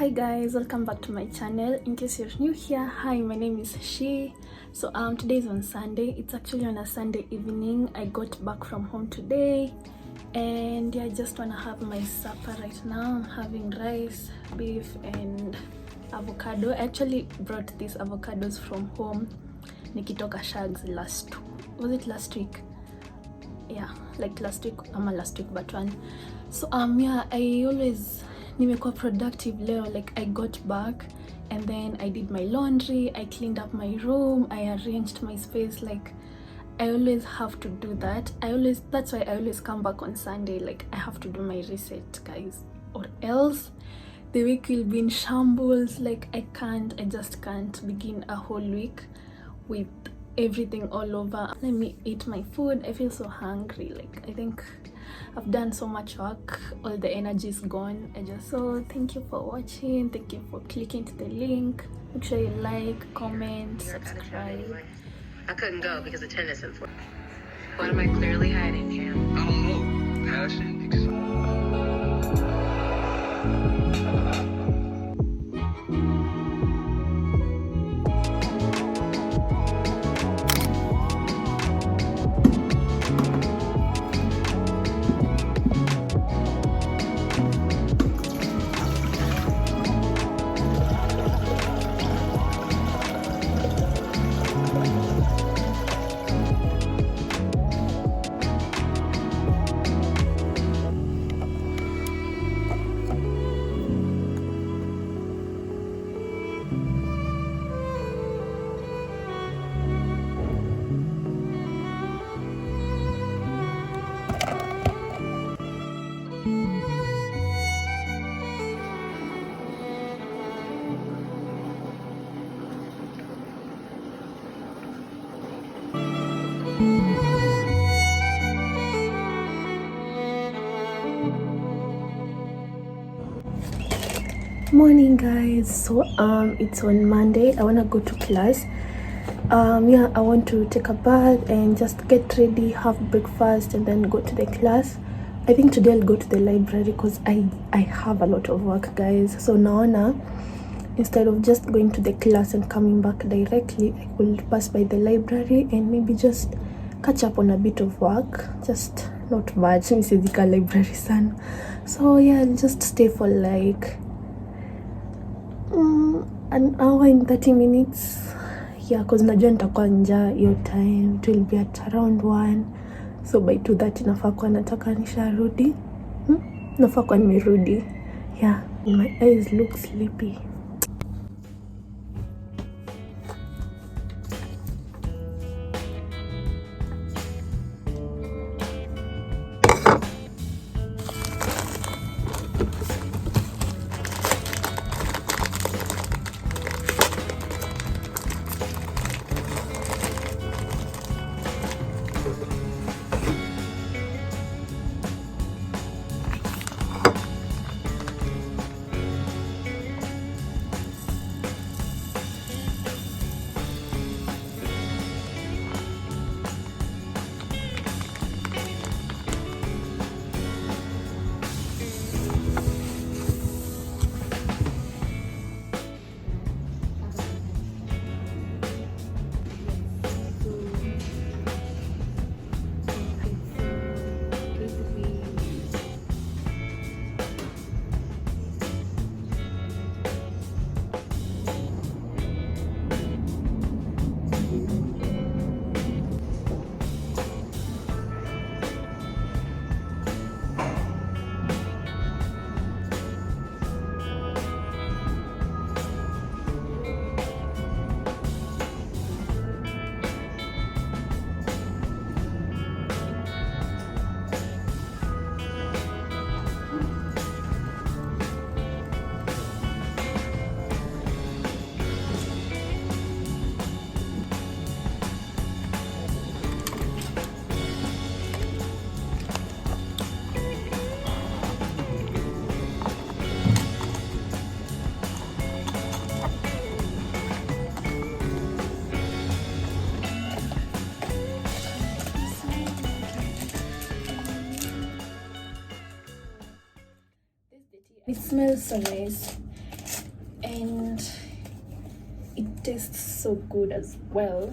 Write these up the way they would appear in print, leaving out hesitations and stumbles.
Hi guys, welcome back to my channel. In case you're new here, hi, my name is She. So today is on Sunday. It's actually on a Sunday evening. I got back from home today and yeah, I just wanna have my supper right now. I'm having rice, beef and avocado. I actually brought these avocados from home nikitoka shags last week? Yeah, like last week but one. So yeah, I always nimekuwa productive leo. Like I got back and then I did my laundry, I cleaned up my room, I arranged my space. Like I always have to do that. That's why I always come back on Sunday. Like I have to do my reset, guys, or else the week will be in shambles. Like I just can't begin a whole week with everything all over. Let me eat my food. I feel so hungry. Like I think I've done so much work, all the energy is gone. So thank you for watching, thank you for clicking to the link. Make sure you like, comment, subscribe. I couldn't go because attendance is. What am I clearly hiding, Cam? I don't know. Passion, excitement. Morning guys. So it's on Monday. I want to go to class. Yeah, I want to take a bath and just get ready, have breakfast and then go to the class. I think today I'll go to the library because I have a lot of work, guys. So naona instead of just going to the class and coming back directly, I will pass by the library and maybe just catch up on a bit of work. Just not much. Nisizika library sana. So yeah, I'll just stay for like an hour and 30 minutes. Yeah, because najua nitakuwa njaa hiyo time. It will be at around 1. So by 2:30 nafaa kuwa nataka nisharudi. Nafaa kuwa nimerudi. Yeah, my eyes look sleepy. It smells so nice. so good as well.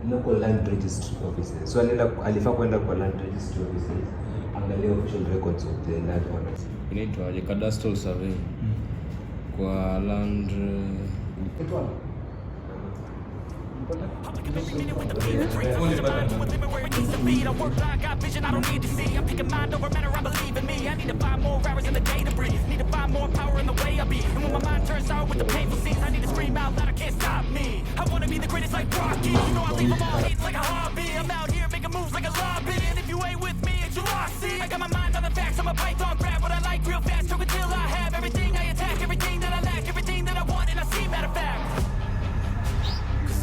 Local land registry offices. So alifaa kwenda kwa land registry offices, angalia official records of the land owners. Inaitwaje? Cadastral survey kwa land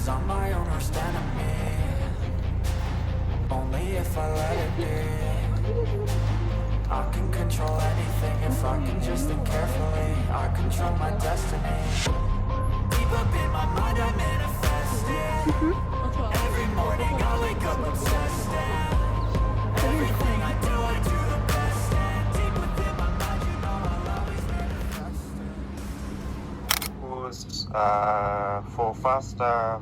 I'm my own worst enemy. Only if I let it be. I can control anything if I can just think carefully. I control my destiny. Deep up in my mind I manifest it. Every morning I wake up obsessed and everything I do the best. And deep within my mind you know I'll always manifest it. Was for faster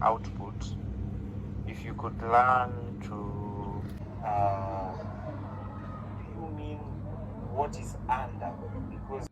output, if you could learn to you mean what is under, because